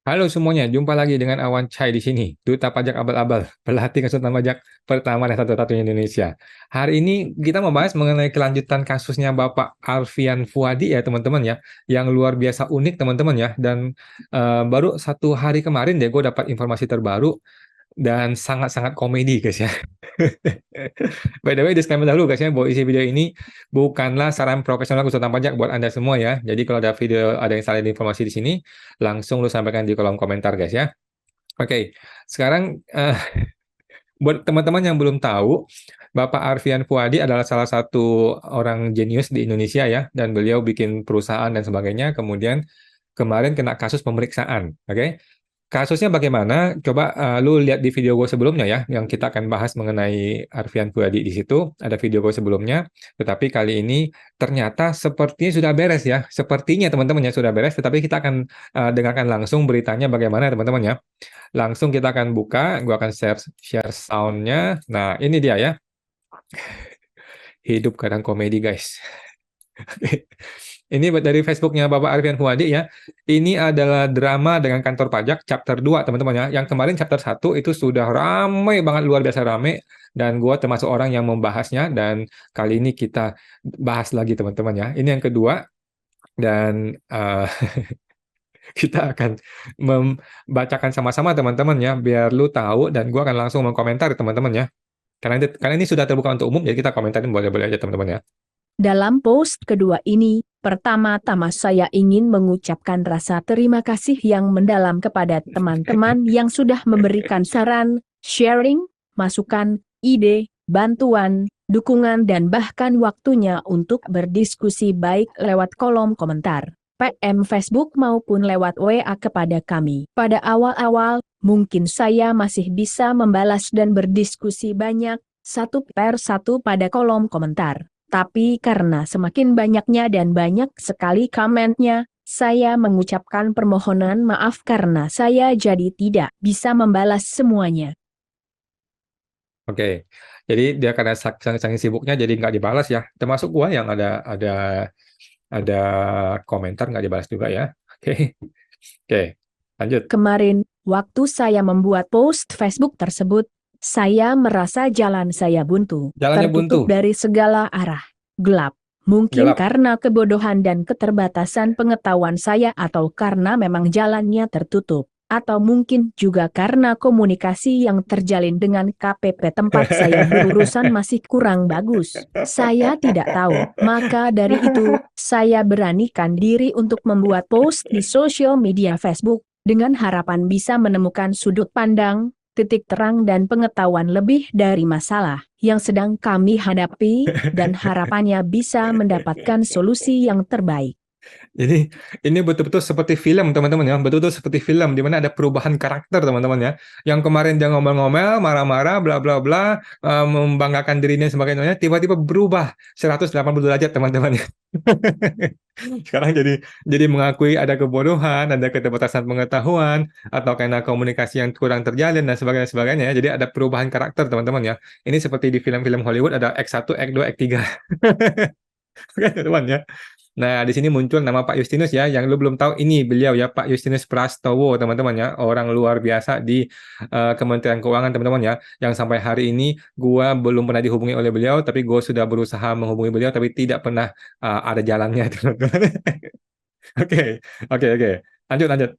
Halo semuanya, jumpa lagi dengan Awan Chai di sini, Duta Pajak Abal-Abal, pelatih konsultan pajak pertama dan satu-satunya di Indonesia. Hari ini kita membahas mengenai kelanjutan kasusnya Bapak Alfian Fuadi ya teman-teman ya, yang luar biasa unik teman-teman ya. Dan baru 1 hari kemarin deh gue dapat informasi terbaru dan sangat-sangat komedi guys ya. By the way, disclaimer dahulu guys ya, bahwa isi video ini bukanlah saran profesional konsultan pajak buat Anda semua ya. Jadi kalau ada yang salah informasi di sini, langsung lu sampaikan di kolom komentar guys ya. Oke, sekarang buat teman-teman yang belum tahu, Bapak Arfian Fuadi adalah salah satu orang jenius di Indonesia ya, dan beliau bikin perusahaan dan sebagainya, kemudian kemarin kena kasus pemeriksaan. Oke, kasusnya bagaimana? Coba lu lihat di video gue sebelumnya ya, yang kita akan bahas mengenai Arfian Puadi di situ. Ada video gue sebelumnya, tetapi kali ini ternyata sepertinya sudah beres ya. Sepertinya teman-teman ya sudah beres, tetapi kita akan dengarkan langsung beritanya bagaimana teman-teman ya. Langsung kita akan buka, gue akan share soundnya. Nah ini dia ya, hidup kadang komedi guys. Ini dari Facebooknya Bapak Arfian Fuadi ya. Ini adalah drama dengan kantor pajak chapter 2 teman-teman ya. Yang kemarin chapter 1 itu sudah ramai banget, luar biasa ramai. Dan gue termasuk orang yang membahasnya. Dan kali ini kita bahas lagi teman-teman ya. Ini yang kedua. Dan kita akan membacakan sama-sama teman-teman ya. Biar lu tahu dan gue akan langsung mengkomentar teman-teman ya. Karena ini sudah terbuka untuk umum, jadi kita komentarin boleh-boleh aja teman-teman ya. Dalam post kedua ini, pertama-tama saya ingin mengucapkan rasa terima kasih yang mendalam kepada teman-teman yang sudah memberikan saran, sharing, masukan, ide, bantuan, dukungan dan bahkan waktunya untuk berdiskusi baik lewat kolom komentar, PM Facebook maupun lewat WA kepada kami. Pada awal-awal, mungkin saya masih bisa membalas dan berdiskusi banyak, satu per satu pada kolom komentar. Tapi karena semakin banyaknya dan banyak sekali komennya, saya mengucapkan permohonan maaf karena saya jadi tidak bisa membalas semuanya. Oke, jadi dia karena saking sibuknya jadi nggak dibalas ya. Termasuk gua yang ada komentar nggak dibalas juga ya. Oke, oke, lanjut. Kemarin, waktu saya membuat post Facebook tersebut, saya merasa jalan saya buntu, Jalannya buntu, tertutup dari segala arah, gelap. Mungkin gelap. karena kebodohan dan keterbatasan pengetahuan saya atau karena memang jalannya tertutup. Atau mungkin juga karena komunikasi yang terjalin dengan KPP tempat saya berurusan masih kurang bagus. Saya tidak tahu. Maka dari itu, saya beranikan diri untuk membuat post di sosial media Facebook dengan harapan bisa menemukan sudut pandang, titik terang dan pengetahuan lebih dari masalah yang sedang kami hadapi dan harapannya bisa mendapatkan solusi yang terbaik. Jadi ini betul-betul seperti film teman-teman ya, betul-betul seperti film di mana ada perubahan karakter teman-teman ya. Yang kemarin dia ngomel-ngomel, marah-marah, bla bla bla, membanggakan dirinya sebagainya, tiba-tiba berubah 180 derajat teman-teman ya. Sekarang jadi mengakui ada kebodohan, ada keterbatasan pengetahuan, atau karena komunikasi yang kurang terjalin dan sebagainya. Jadi ada perubahan karakter teman-teman ya. Ini seperti di film-film Hollywood ada Act 1, Act 2, Act 3. Oke, teman ya. Nah, di sini muncul nama Pak Justinus ya, yang lu belum tahu ini beliau ya, Pak Justinus Prastowo, teman-teman ya, orang luar biasa di Kementerian Keuangan, teman-teman ya, yang sampai hari ini gua belum pernah dihubungi oleh beliau, tapi gua sudah berusaha menghubungi beliau, tapi tidak pernah ada jalannya, teman-teman. Oke, oke. Lanjut, lanjut.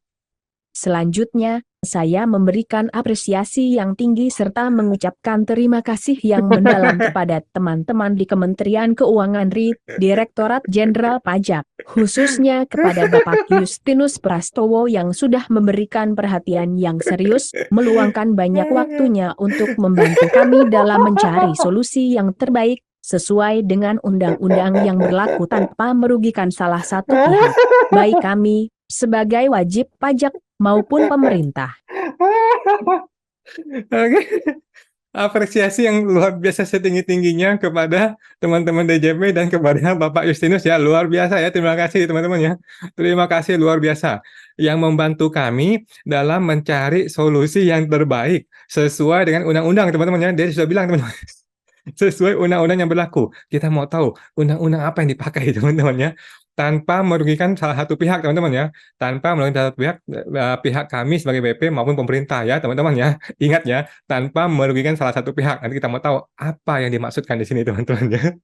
Selanjutnya, saya memberikan apresiasi yang tinggi serta mengucapkan terima kasih yang mendalam kepada teman-teman di Kementerian Keuangan RI, Direktorat Jenderal Pajak, khususnya kepada Bapak Justinus Prastowo yang sudah memberikan perhatian yang serius, meluangkan banyak waktunya untuk membantu kami dalam mencari solusi yang terbaik, sesuai dengan undang-undang yang berlaku tanpa merugikan salah satu pihak, baik kami, sebagai wajib pajak, maupun pemerintah. Oke. Apresiasi yang luar biasa setinggi-tingginya kepada teman-teman DJP dan kepada Bapak Justinus ya, luar biasa ya, terima kasih teman-teman ya, terima kasih luar biasa yang membantu kami dalam mencari solusi yang terbaik sesuai dengan undang-undang teman-teman ya, dia sudah bilang teman-teman sesuai undang-undang yang berlaku. Kita mau tahu undang-undang apa yang dipakai teman-teman ya. tanpa merugikan salah satu pihak, teman-teman ya. Tanpa merugikan salah satu pihak, pihak kami sebagai BP maupun pemerintah ya, teman-teman ya. Ingat ya, tanpa merugikan salah satu pihak. Nanti kita mau tahu apa yang dimaksudkan di sini, teman-teman ya.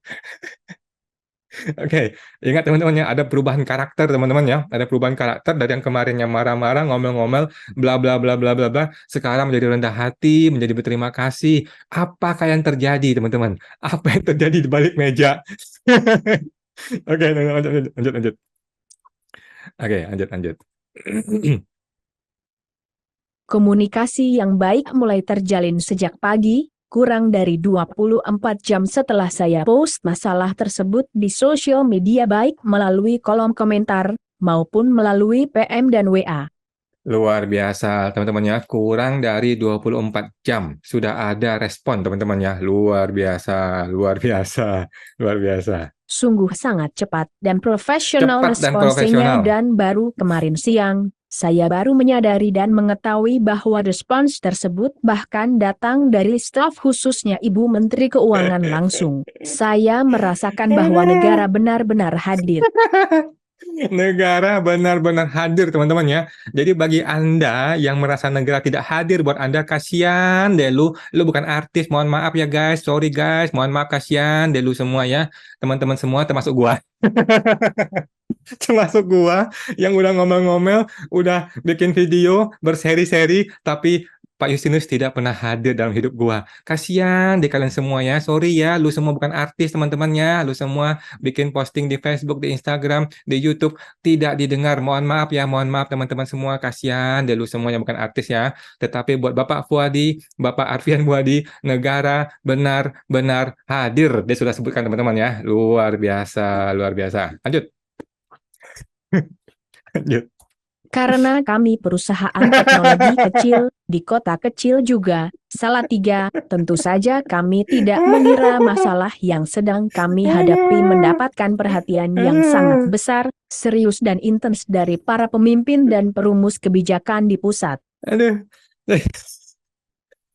Oke, ingat teman-teman ya, ada perubahan karakter teman-teman ya, ada perubahan karakter dari yang kemarinnya marah-marah, ngomel-ngomel, bla bla bla bla bla bla, sekarang menjadi rendah hati, menjadi berterima kasih. Apakah yang terjadi teman-teman? Apa yang terjadi di balik meja? Oke, lanjut, lanjut, lanjut, lanjut. Oke, lanjut, lanjut. Komunikasi yang baik mulai terjalin sejak pagi, kurang dari 24 jam setelah saya post masalah tersebut di sosial media baik melalui kolom komentar, maupun melalui PM dan WA. Luar biasa, teman-teman ya. Kurang dari 24 jam sudah ada respon, teman-teman ya. Luar biasa, luar biasa, luar biasa. Sungguh sangat cepat dan profesional Cepat dan responsnya, profesional. dan baru kemarin siang, saya baru menyadari dan mengetahui bahwa respons tersebut bahkan datang dari staf khususnya Ibu Menteri Keuangan langsung. Saya merasakan bahwa negara benar-benar hadir. Negara benar-benar hadir, teman-teman ya. Jadi bagi Anda yang merasa negara tidak hadir buat Anda, kasihan deh lu bukan artis, mohon maaf ya guys, sorry guys, mohon maaf, kasihan deh lu semua ya. Teman-teman semua termasuk gua. Termasuk gua yang udah ngomel-ngomel, udah bikin video berseri-seri, tapi Pak Justinus tidak pernah hadir dalam hidup gua. Kasihan deh kalian semua ya. Sorry ya, lu semua bukan artis teman-temannya. Lu semua bikin posting di Facebook, di Instagram, di YouTube tidak didengar. Mohon maaf ya, mohon maaf teman-teman semua. Kasihan deh lu semuanya bukan artis ya. Tetapi buat Bapak Fuadi, Bapak Arfian Fuadi, negara benar-benar hadir. Dia sudah sebutkan teman-teman ya. Luar biasa, luar biasa. Lanjut. Lanjut. Karena kami perusahaan teknologi kecil, di kota kecil juga, Salatiga, tentu saja kami tidak mengira masalah yang sedang kami hadapi mendapatkan perhatian yang sangat besar, serius dan intens dari para pemimpin dan perumus kebijakan di pusat. Aduh.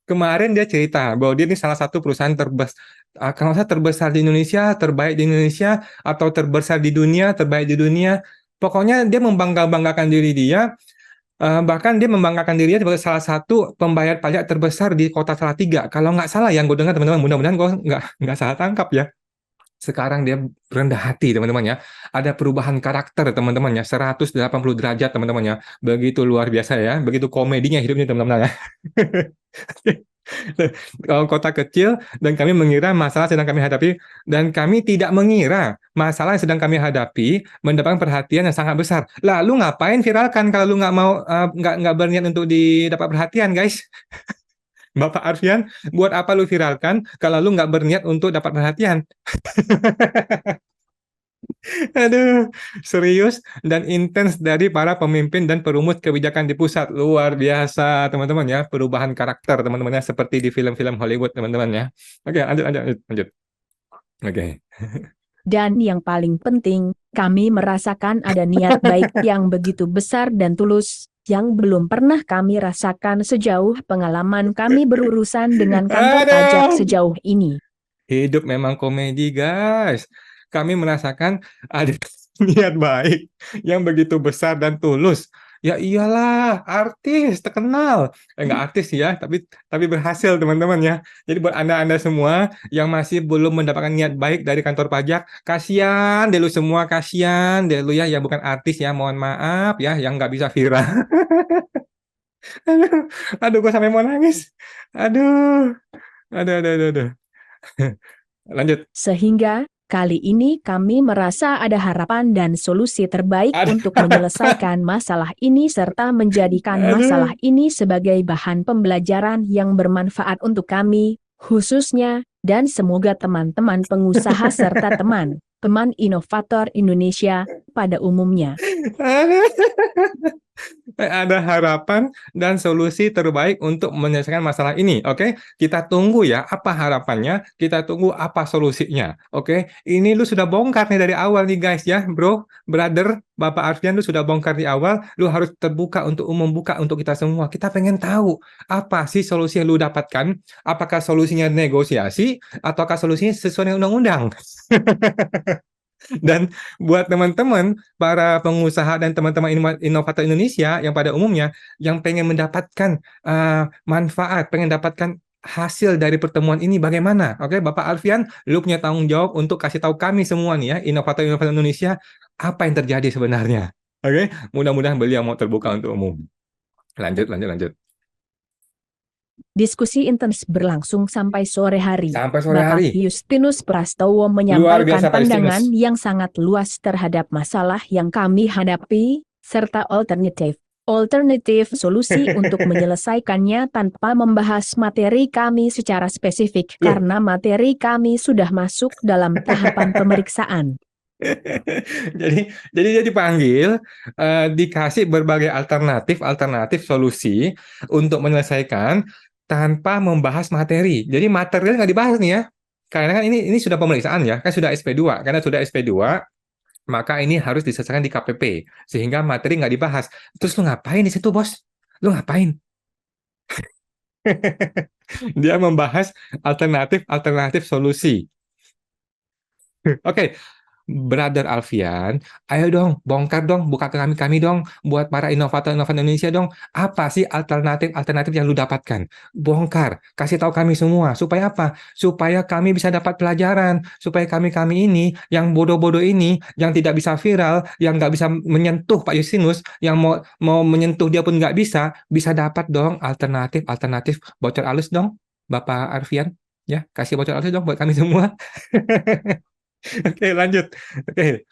Kemarin dia cerita bahwa dia ini salah satu perusahaan kalau saya terbesar di Indonesia, terbaik di Indonesia, atau terbesar di dunia, terbaik di dunia. Pokoknya dia membanggakan diri dia, bahkan dia membanggakan dirinya sebagai salah satu pembayar pajak terbesar di kota Salatiga. Kalau nggak salah yang gue dengar teman-teman, mudah-mudahan gue nggak salah tangkap ya. Sekarang dia rendah hati teman-teman ya. Ada perubahan karakter teman-teman ya, 180 derajat teman-teman ya. Begitu luar biasa ya, begitu komedinya hidupnya teman-teman ya. Kota kecil dan kami mengira masalah sedang kami hadapi, dan kami tidak mengira masalah yang sedang kami hadapi mendapatkan perhatian yang sangat besar. Lalu ngapain viralkan kalau lu nggak mau, nggak berniat untuk didapat perhatian, guys? Bapak Arfian, buat apa lu viralkan kalau lu nggak berniat untuk dapat perhatian? Aduh, serius dan intens dari para pemimpin dan perumus kebijakan di pusat. Luar biasa, teman-teman ya. Perubahan karakter, teman-teman ya. Seperti di film-film Hollywood, teman-teman ya. Oke, lanjut, lanjut, lanjut. Lanjut. Oke. Dan yang paling penting, kami merasakan ada niat baik yang begitu besar dan tulus, yang belum pernah kami rasakan sejauh pengalaman kami berurusan dengan kantor pajak Aduh. sejauh ini. Hidup memang komedi, guys. Kami merasakan ada niat baik yang begitu besar dan tulus. Ya iyalah, artis terkenal. Enggak artis ya, tapi berhasil teman-teman ya. Jadi buat Anda-Anda semua yang masih belum mendapatkan niat baik dari kantor pajak, kasihan deh lu semua, kasihan deh lu ya yang bukan artis ya, mohon maaf ya, yang nggak bisa viral. Aduh, aduh, gue sampai mau nangis. Aduh, aduh. Lanjut. Sehingga, kali ini kami merasa ada harapan dan solusi terbaik Aduh. untuk menyelesaikan masalah ini serta menjadikan Aduh. masalah ini sebagai bahan pembelajaran yang bermanfaat untuk kami, khususnya, dan semoga teman-teman pengusaha serta teman-teman inovator Indonesia pada umumnya. Ada harapan dan solusi terbaik untuk menyelesaikan masalah ini. Oke, kita tunggu ya apa harapannya, kita tunggu apa solusinya. Oke, ini lu sudah bongkar nih dari awal nih guys ya, bro, brother, Bapak Arfian, lu sudah bongkar di awal, lu harus terbuka untuk umum, buka untuk kita semua. Kita pengen tahu apa sih solusi yang lu dapatkan, apakah solusinya negosiasi ataukah solusinya sesuai dengan undang-undang. Dan buat teman-teman, para pengusaha dan teman-teman inovator Indonesia yang pada umumnya yang pengen mendapatkan manfaat, pengen dapatkan hasil dari pertemuan ini bagaimana? Oke, Bapak Alfian, lu punya tanggung jawab untuk kasih tahu kami semua nih ya, inovator-inovator Indonesia, apa yang terjadi sebenarnya. Oke, mudah-mudahan beliau mau terbuka untuk umum. Lanjut. Diskusi intens berlangsung sampai sore hari. Sampai sore Bapak hari. Justinus Prastowo Luar menyampaikan biasa, Pak pandangan Justinus. yang sangat luas terhadap masalah yang kami hadapi, serta alternatif solusi untuk menyelesaikannya tanpa membahas materi kami secara spesifik Loh. karena materi kami sudah masuk dalam tahapan pemeriksaan. Jadi dia dipanggil, dikasih berbagai alternatif solusi untuk menyelesaikan tanpa membahas materi. Jadi material nggak dibahas nih ya. Karena kan ini sudah pemeriksaan ya, kan sudah SP2. Karena sudah SP2, maka ini harus diselesaikan di KPP. Sehingga materi nggak dibahas. Terus lu ngapain di situ, Bos? Lu ngapain? Dia membahas alternatif solusi. Oke, Brother Alfian, ayo dong, bongkar dong, buka ke kami dong, buat para inovator-inovator Indonesia dong, apa sih alternatif yang lu dapatkan? Bongkar, kasih tahu kami semua, supaya apa? Supaya kami bisa dapat pelajaran, supaya kami ini, yang bodoh-bodoh ini, yang tidak bisa viral, yang nggak bisa menyentuh Pak Justinus, yang mau menyentuh dia pun nggak bisa dapat dong alternatif bocor alus dong, Bapak Alfian, ya, kasih bocor alus dong buat kami semua. Oke, lanjut. Oke,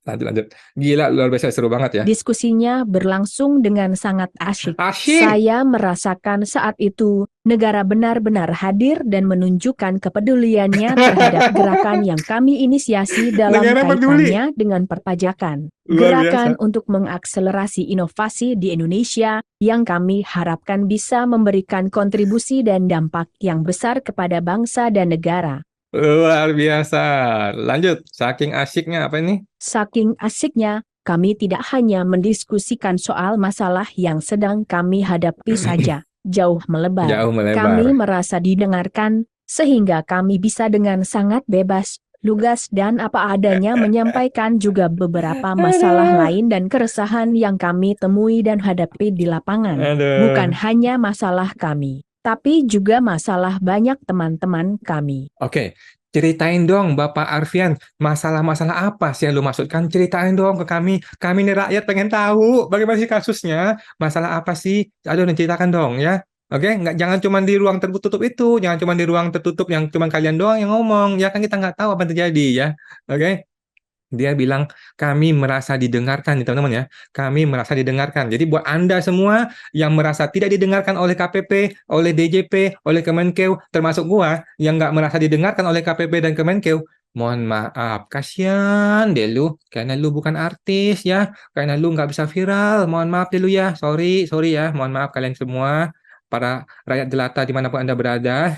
lanjut. Gila, luar biasa seru banget ya. Diskusinya berlangsung dengan sangat asyik. Asyik. Saya merasakan saat itu, negara benar-benar hadir dan menunjukkan kepeduliannya terhadap gerakan yang kami inisiasi dalam Negara peduli. kaitannya dengan perpajakan. Luar Gerakan biasa. untuk mengakselerasi inovasi di Indonesia yang kami harapkan bisa memberikan kontribusi dan dampak yang besar kepada bangsa dan negara. Luar biasa. Lanjut, saking asyiknya apa ini? Saking asiknya, kami tidak hanya mendiskusikan soal masalah yang sedang kami hadapi saja, jauh melebar. Jauh Kami melebar. merasa didengarkan, sehingga kami bisa dengan sangat bebas, lugas dan apa adanya menyampaikan juga beberapa masalah lain dan keresahan yang kami temui dan hadapi di lapangan. Aduh. Bukan hanya masalah kami, tapi juga masalah banyak teman-teman kami. Oke, ceritain dong Bapak Arfian, masalah-masalah apa sih yang lu maksudkan? Ceritain dong ke kami. Kami nih rakyat pengen tahu bagaimana sih kasusnya, masalah apa sih? Aduh, ceritakan dong ya. Oke, nggak, jangan cuma di ruang tertutup itu, jangan cuma di ruang tertutup yang cuma kalian doang yang ngomong. Ya kan kita nggak tahu apa yang terjadi ya. Oke, dia bilang kami merasa didengarkan nih teman-teman ya. Kami merasa didengarkan. Jadi buat Anda semua yang merasa tidak didengarkan oleh KPP, oleh DJP, oleh Kemenkeu, termasuk gua yang nggak merasa didengarkan oleh KPP dan Kemenkeu, mohon maaf, kasihan deh lu, karena lu bukan artis ya, karena lu nggak bisa viral, mohon maaf deh lu ya, sorry ya, mohon maaf kalian semua, para rakyat jelata dimanapun Anda berada.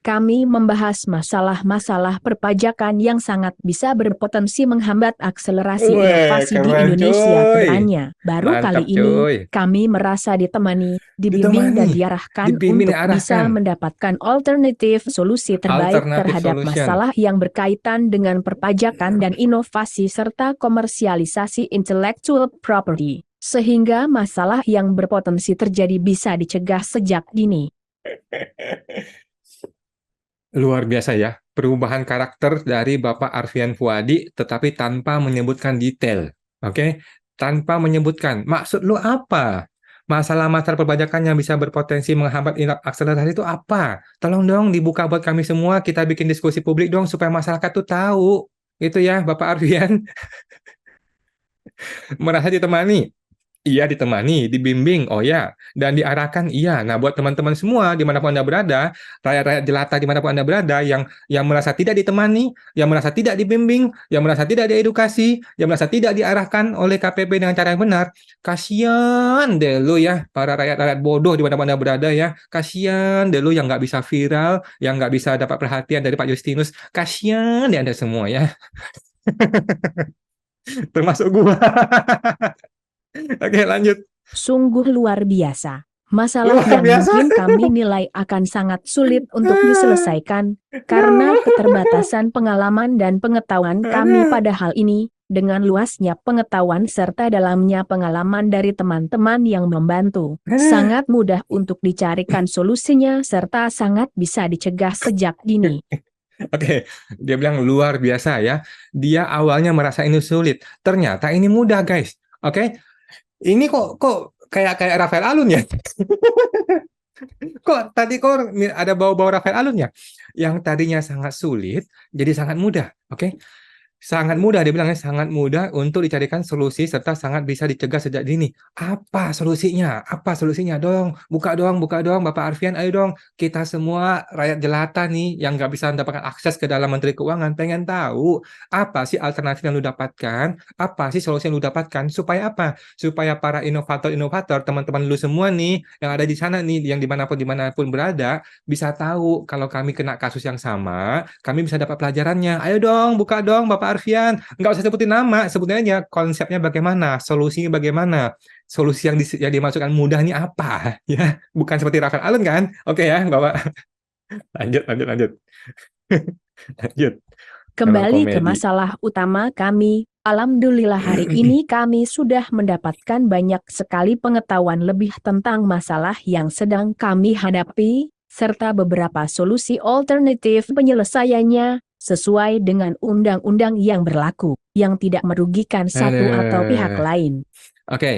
Kami membahas masalah-masalah perpajakan yang sangat bisa berpotensi menghambat akselerasi inovasi di Keren Indonesia ke cuy. depannya. Baru Mantap kali ini, cuy. kami merasa ditemani, dibimbing dan Ditemani, diarahkan dibimbing, untuk bisa diarahkan. mendapatkan alternatif solusi terbaik Alternative terhadap solution. masalah yang berkaitan dengan perpajakan dan inovasi serta komersialisasi intellectual property. Sehingga masalah yang berpotensi terjadi bisa dicegah sejak dini. Luar biasa ya, perubahan karakter dari Bapak Arfian Fuadi, tetapi tanpa menyebutkan detail. Oke? Tanpa menyebutkan, maksud lu apa? Masalah-masalah perpajakan yang bisa berpotensi menghambat akselerasi itu apa? Tolong dong dibuka buat kami semua, kita bikin diskusi publik dong, supaya masyarakat tuh tahu. Itu ya, Bapak Arfian. Merasa ditemani. Iya, ditemani, dibimbing, oh ya, dan diarahkan, iya. Nah, buat teman-teman semua, dimanapun Anda berada, rakyat-rakyat jelata dimanapun Anda berada, yang merasa tidak ditemani, yang merasa tidak dibimbing, yang merasa tidak diedukasi, yang merasa tidak diarahkan oleh KPP dengan cara yang benar, kasihan deh lu ya, para rakyat-rakyat bodoh dimanapun Anda berada ya, kasihan deh lu yang nggak bisa viral, yang nggak bisa dapat perhatian dari Pak Justinus, kasihan deh Anda semua ya, termasuk gua. Oke, lanjut. Sungguh luar biasa. Masalah Luar yang biasa. mungkin kami nilai akan sangat sulit untuk diselesaikan, karena keterbatasan pengalaman dan pengetahuan kami pada hal ini, dengan luasnya pengetahuan serta dalamnya pengalaman dari teman-teman yang membantu. Sangat mudah untuk dicarikan solusinya serta sangat bisa dicegah sejak dini. Oke, dia bilang luar biasa ya. Dia awalnya merasa ini sulit, ternyata ini mudah guys. Oke, ini kok kayak kayak Rafael Alun ya? Kok ada bau-bau Rafael Alun ya? Yang tadinya sangat sulit jadi sangat mudah. Oke, sangat mudah, dia bilangnya sangat mudah untuk dicarikan solusi serta sangat bisa dicegah sejak dini. Apa solusinya? Apa solusinya? Buka dong, Bapak Arfian, ayo dong. Kita semua rakyat jelata nih yang nggak bisa mendapatkan akses ke dalam Menteri Keuangan, pengen tahu apa sih alternatif yang lu dapatkan? Apa sih solusi yang lu dapatkan? Supaya apa? Supaya para inovator-inovator, teman-teman lu semua nih yang ada di sana nih, yang dimanapun berada, bisa tahu kalau kami kena kasus yang sama, kami bisa dapat pelajarannya. Ayo dong, buka dong, Bapak Arfian. Nggak usah sebutin nama, sebutin aja konsepnya bagaimana, solusinya bagaimana. Solusi yang dimasukkan mudah ini apa? Ya, bukan seperti Rafael Alun kan? Oke ya, Bapak. Lanjut. Lanjut. Memang Kembali ke komedi. masalah utama kami, alhamdulillah hari ini kami sudah mendapatkan banyak sekali pengetahuan lebih tentang masalah yang sedang kami hadapi, serta beberapa solusi alternatif penyelesaiannya, sesuai dengan undang-undang yang berlaku, yang tidak merugikan satu atau pihak Eh, lain. Oke,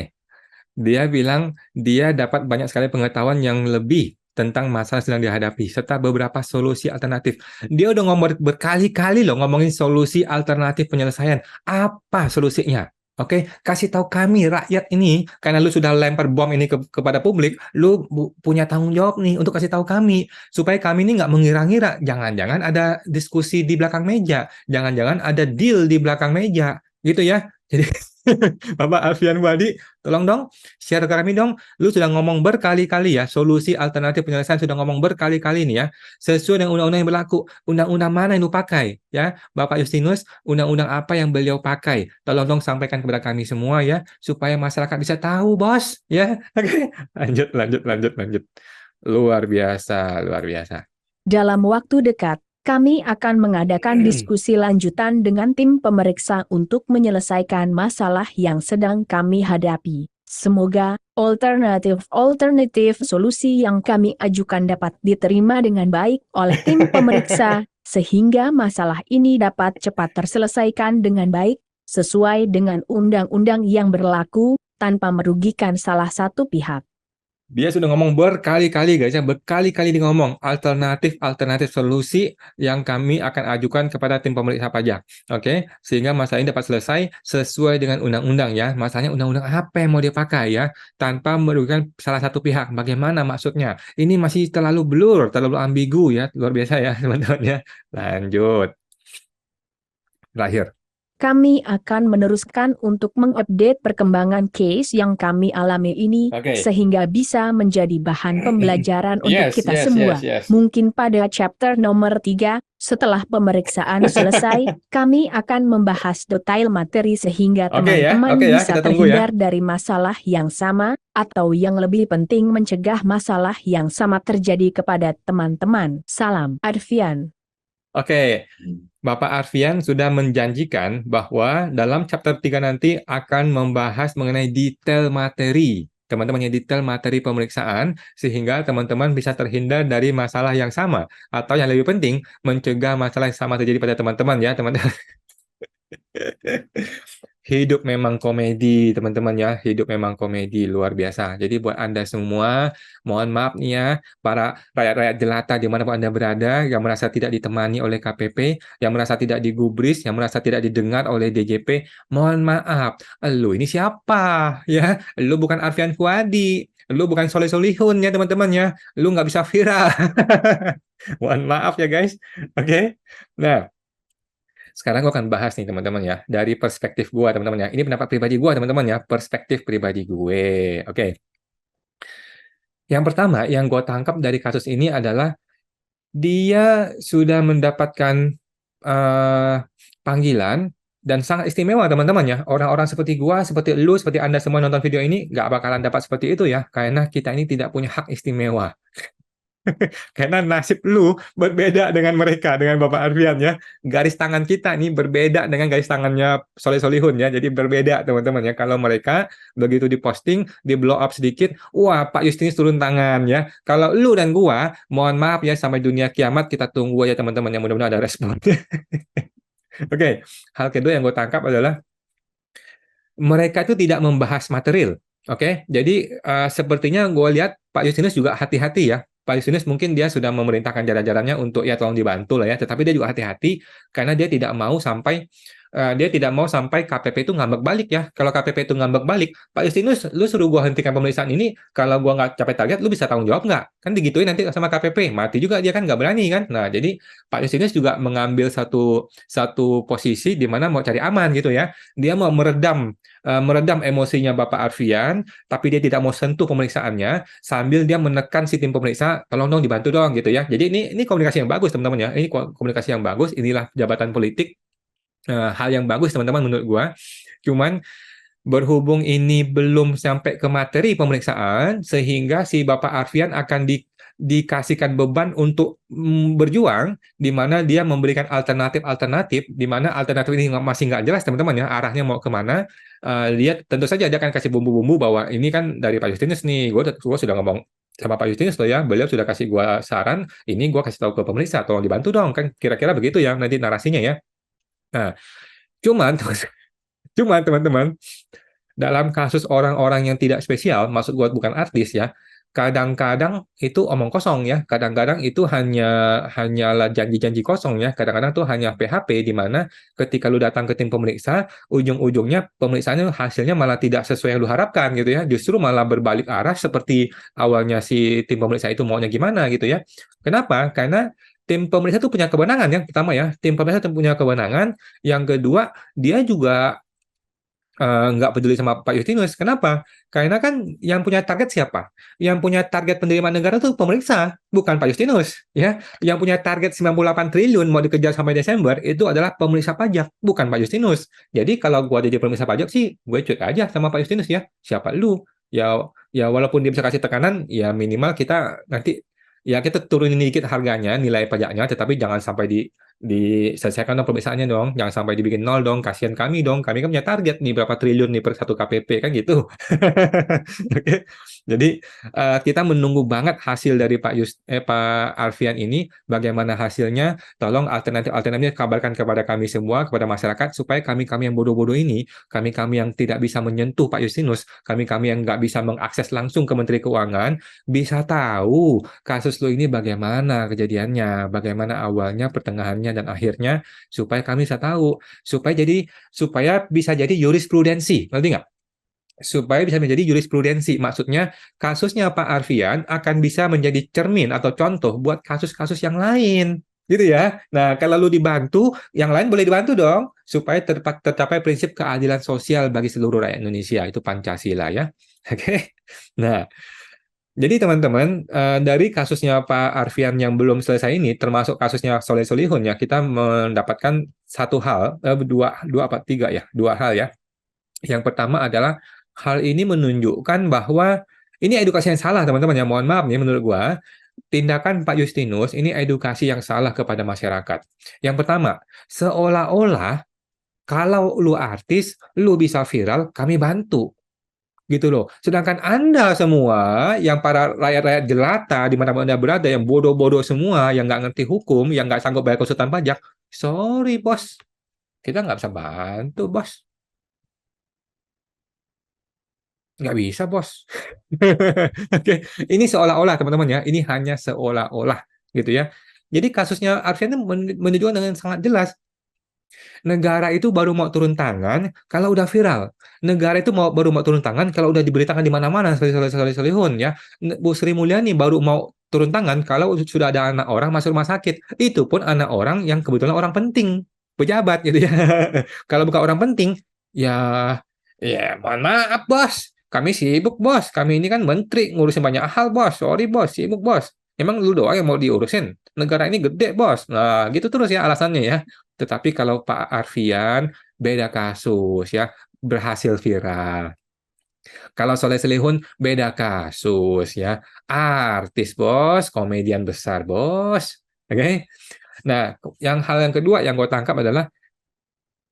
dia bilang dia dapat banyak sekali pengetahuan yang lebih tentang masalah yang sedang dihadapi, serta beberapa solusi alternatif. Dia udah ngomong berkali-kali loh ngomongin solusi alternatif penyelesaian. Apa solusinya? Oke, kasih tahu kami rakyat ini, karena lu sudah lempar bom ini kepada publik, lu punya tanggung jawab nih untuk kasih tahu kami, supaya kami ini nggak mengira-ngira, jangan-jangan ada diskusi di belakang meja, jangan-jangan ada deal di belakang meja, gitu ya. Jadi Bapak Alfian Wadi, tolong dong share ke kami dong. Lu sudah ngomong berkali-kali ya, solusi alternatif penyelesaian sudah ngomong berkali-kali nih ya. Sesuai dengan undang-undang yang berlaku. Undang-undang mana yang lu pakai ya? Bapak Justinus, undang-undang apa yang beliau pakai? Tolong dong sampaikan kepada kami semua ya, supaya masyarakat bisa tahu, Bos. Ya, oke. Lanjut. Luar biasa, luar biasa. Dalam waktu dekat, kami akan mengadakan diskusi lanjutan dengan tim pemeriksa untuk menyelesaikan masalah yang sedang kami hadapi. Semoga alternatif solusi yang kami ajukan dapat diterima dengan baik oleh tim pemeriksa, sehingga masalah ini dapat cepat terselesaikan dengan baik, sesuai dengan undang-undang yang berlaku, tanpa merugikan salah satu pihak. Dia sudah ngomong berkali-kali guys ya, berkali-kali dia ngomong alternatif solusi yang kami akan ajukan kepada tim pemeriksa pajak. Oke, sehingga masalah ini dapat selesai sesuai dengan undang-undang ya. Masalahnya undang-undang apa yang mau dia pakai ya, tanpa merugikan salah satu pihak. Bagaimana maksudnya? Ini masih terlalu blur, terlalu ambigu ya. Luar biasa ya teman-teman ya. Lanjut. Terakhir. Kami akan meneruskan untuk mengupdate perkembangan case yang kami alami ini, Oke. sehingga bisa menjadi bahan pembelajaran untuk Yes, kita yes, yes, semua. yes. Mungkin pada chapter nomor 3, setelah pemeriksaan selesai, kami akan membahas detail materi sehingga Oke teman-teman ya, bisa kita tunggu ya. terhindar dari masalah yang sama, atau yang lebih penting mencegah masalah yang sama terjadi kepada teman-teman. Salam, Arfian. Oke, Bapak Arfian sudah menjanjikan bahwa dalam chapter 3 nanti akan membahas mengenai detail materi. Teman-teman, yang detail materi pemeriksaan, sehingga teman-teman bisa terhindar dari masalah yang sama. Atau yang lebih penting, mencegah masalah yang sama terjadi pada teman-teman ya, teman-teman. Hidup memang komedi, teman-teman ya. Hidup memang komedi, luar biasa. Jadi buat Anda semua, mohon maaf nih ya, para rakyat-rakyat jelata dimanapun Anda berada, yang merasa tidak ditemani oleh KPP, yang merasa tidak digubris, yang merasa tidak didengar oleh DJP, mohon maaf. Lu ini siapa? Ya, lu bukan Arfian Fuadi. Lu bukan Soleh Solihun ya teman-teman ya. Lu nggak bisa viral. Mohon maaf ya guys. Oke. Nah, sekarang gue akan bahas nih teman-teman ya, dari perspektif gue teman-teman ya. Ini pendapat pribadi gue teman-teman ya, perspektif pribadi gue. Oke. Yang pertama yang gue tangkap dari kasus ini adalah dia sudah mendapatkan panggilan Dan sangat istimewa teman-teman ya. Orang-orang seperti gua, seperti lu, seperti Anda semua nonton video ini nggak bakalan dapat seperti itu ya. Karena kita ini tidak punya hak istimewa. Karena nasib lu berbeda dengan mereka, dengan Bapak Arfian ya. Garis tangan kita nih berbeda dengan garis tangannya Soleh Solihun ya. Jadi berbeda teman-teman ya. Kalau mereka begitu diposting, di blow up sedikit, wah Pak Justinus turun tangan ya. Kalau lu dan gua, mohon maaf ya sampai dunia kiamat kita tunggu aja teman-teman yang mudah-mudahan ada respon. Oke, hal kedua yang gue tangkap adalah mereka itu tidak membahas material. Oke, jadi sepertinya gue lihat Pak Justinus juga hati-hati ya. Pak Justinus mungkin dia sudah memerintahkan jajarannya untuk ya tolong dibantu lah ya, tetapi dia juga hati-hati karena dia tidak mau sampai KPP itu ngambek balik ya. Kalau KPP itu ngambek balik, Pak Justinus, lu suruh gua hentikan pemeriksaan ini, kalau gua nggak capai target, lu bisa tanggung jawab nggak? Kan digituin nanti sama KPP, mati juga dia kan nggak berani kan. Nah, jadi Pak Justinus juga mengambil satu satu posisi di mana mau cari aman gitu ya. Dia mau meredam emosinya Bapak Arfian, tapi dia tidak mau sentuh pemeriksaannya, sambil dia menekan si tim pemeriksa, tolong dong dibantu dong gitu ya. Jadi ini komunikasi yang bagus teman-teman ya. Ini komunikasi yang bagus. Inilah jabatan politik. Hal yang bagus teman-teman menurut gua. Cuman berhubung ini belum sampai ke materi pemeriksaan, sehingga si Bapak Arfian akan dikasihkan beban untuk berjuang, di mana dia memberikan alternatif-alternatif, di mana alternatif ini masih nggak jelas teman-teman ya, arahnya mau kemana. Dia tentu saja dia akan kasih bumbu-bumbu bahwa ini kan dari Pak Justinus nih, gue sudah ngomong sama Pak Justinus loh ya, beliau sudah kasih gue saran, ini gue kasih tahu ke pemeriksa, tolong dibantu dong, kan kira-kira begitu ya nanti narasinya ya. Nah, cuman cuman teman-teman, dalam kasus orang-orang yang tidak spesial, maksud gue bukan artis ya, kadang-kadang itu omong kosong ya, kadang-kadang itu hanyalah janji-janji kosong ya, kadang-kadang tuh hanya PHP di mana ketika lu datang ke tim pemeriksa, ujung-ujungnya pemeriksaannya hasilnya malah tidak sesuai yang lu harapkan gitu ya, justru malah berbalik arah seperti awalnya si tim pemeriksa itu maunya gimana gitu ya. Kenapa? Karena tim pemeriksa itu punya kewenangan yang pertama ya, tim pemeriksa itu punya kewenangan, yang kedua dia juga nggak peduli sama Pak Justinus. Kenapa? Karena kan yang punya target siapa? Yang punya target penerimaan negara itu pemeriksa, bukan Pak Justinus. Ya, yang punya target 98 triliun mau dikejar sampai Desember itu adalah pemeriksa pajak, bukan Pak Justinus. Jadi kalau gua jadi pemeriksa pajak sih, gue cuek aja sama Pak Justinus ya. Siapa lu? Ya, ya walaupun dia bisa kasih tekanan, ya minimal kita nanti ya kita turunin dikit harganya, nilai pajaknya, tetapi jangan sampai diselesaikan dong pemeriksaannya dong, jangan sampai dibikin nol dong, kasihan kami dong, kami kan punya target nih berapa triliun nih per satu KPP kan gitu. Oke, jadi kita menunggu banget hasil dari Pak Alfian ini, bagaimana hasilnya, tolong alternatifnya kabarkan kepada kami semua, kepada masyarakat, supaya kami-kami yang bodoh-bodoh ini, kami-kami yang tidak bisa menyentuh Pak Justinus, kami-kami yang nggak bisa mengakses langsung ke Menteri Keuangan, bisa tahu kasus lo ini bagaimana kejadiannya, bagaimana awalnya, pertengahannya, dan akhirnya, supaya kami bisa tahu, supaya bisa jadi jurisprudensi, ngerti nggak? Supaya bisa menjadi jurisprudensi, maksudnya kasusnya Pak Arfian akan bisa menjadi cermin atau contoh buat kasus-kasus yang lain, gitu ya. Nah, kalau lu dibantu, yang lain boleh dibantu dong, supaya tercapai prinsip keadilan sosial bagi seluruh rakyat Indonesia, itu Pancasila ya. Oke. Nah, jadi teman-teman, dari kasusnya Pak Arfian yang belum selesai ini, termasuk kasusnya Soleh Solihun ya, kita mendapatkan satu hal, dua apa tiga ya, dua hal ya. Yang pertama adalah hal ini menunjukkan bahwa ini edukasi yang salah teman-teman ya, mohon maaf nih menurut gua, tindakan Pak Justinus ini edukasi yang salah kepada masyarakat. Yang pertama, seolah-olah kalau lu artis, lu bisa viral, kami bantu gitu loh. Sedangkan Anda semua, yang para rakyat-rakyat jelata di mana Anda berada, yang bodoh-bodoh semua, yang nggak ngerti hukum, yang nggak sanggup bayar konsultan pajak, sorry bos, kita nggak bisa bantu bos. Nggak bisa bos. Oke, ini seolah-olah teman-teman ya, ini hanya seolah-olah gitu ya. Jadi kasusnya Arfian itu menunjukkan dengan sangat jelas, negara itu baru mau turun tangan kalau udah viral. Negara itu baru mau turun tangan kalau udah diberitakan di mana-mana, Solihun ya. Bu Sri Mulyani baru mau turun tangan kalau sudah ada anak orang masuk rumah sakit. Itu pun anak orang yang kebetulan orang penting, pejabat gitu ya. Kalau bukan orang penting, ya ya mohon maaf bos. Kami sibuk bos. Kami ini kan menteri ngurusin banyak hal bos. Sorry bos, sibuk bos. Emang lu doang yang mau diurusin? Negara ini gede bos. Nah, gitu terus ya alasannya ya. Tetapi kalau Pak Arfian beda kasus ya, berhasil viral. Kalau Soleh Solihun beda kasus ya, artis bos, komedian besar bos. Oke. Nah, hal yang kedua yang gue tangkap adalah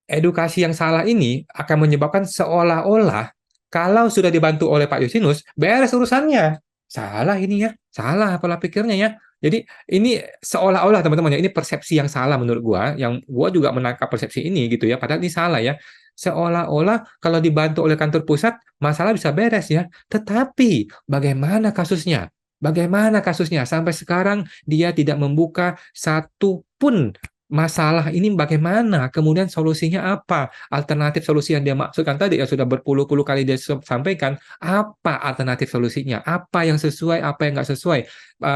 edukasi yang salah ini akan menyebabkan seolah-olah kalau sudah dibantu oleh Pak Yusinus, beres urusannya. Salah ini ya, salah pola pikirnya ya. Jadi ini seolah-olah teman-teman ya, ini persepsi yang salah menurut gua, yang gua juga menangkap persepsi ini gitu ya, padahal ini salah ya. Seolah-olah kalau dibantu oleh kantor pusat, masalah bisa beres ya. Tetapi bagaimana kasusnya? Bagaimana kasusnya? Sampai sekarang dia tidak membuka satu pun masalah ini bagaimana, kemudian solusinya apa, alternatif solusi yang dia maksudkan tadi yang sudah berpuluh-puluh kali dia sampaikan, apa alternatif solusinya, apa yang sesuai, apa yang nggak sesuai,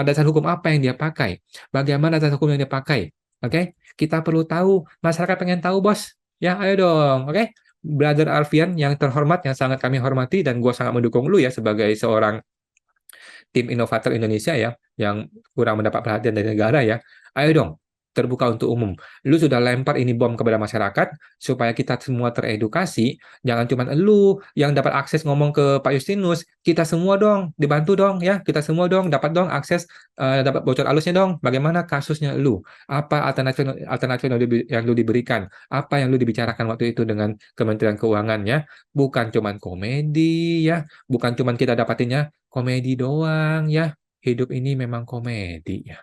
dasar hukum apa yang dia pakai, bagaimana dasar hukum yang dia pakai, oke? Kita perlu tahu, masyarakat pengen tahu bos, ya ayo dong, oke? Brother Alfian yang terhormat, yang sangat kami hormati dan gue sangat mendukung lu ya sebagai seorang tim inovator Indonesia ya, yang kurang mendapat perhatian dari negara ya, ayo dong, terbuka untuk umum. Lu sudah lempar ini bom kepada masyarakat, supaya kita semua teredukasi, jangan cuma lu yang dapat akses ngomong ke Pak Justinus, kita semua dong, dibantu dong ya, kita semua dong, dapat dong akses, dapat bocor alusnya dong, bagaimana kasusnya lu, apa alternatif alternatif yang lu diberikan, apa yang lu dibicarakan waktu itu dengan Kementerian Keuangan ya, bukan cuma komedi ya, bukan cuma kita dapatinnya komedi doang ya. Hidup ini memang komedi ya.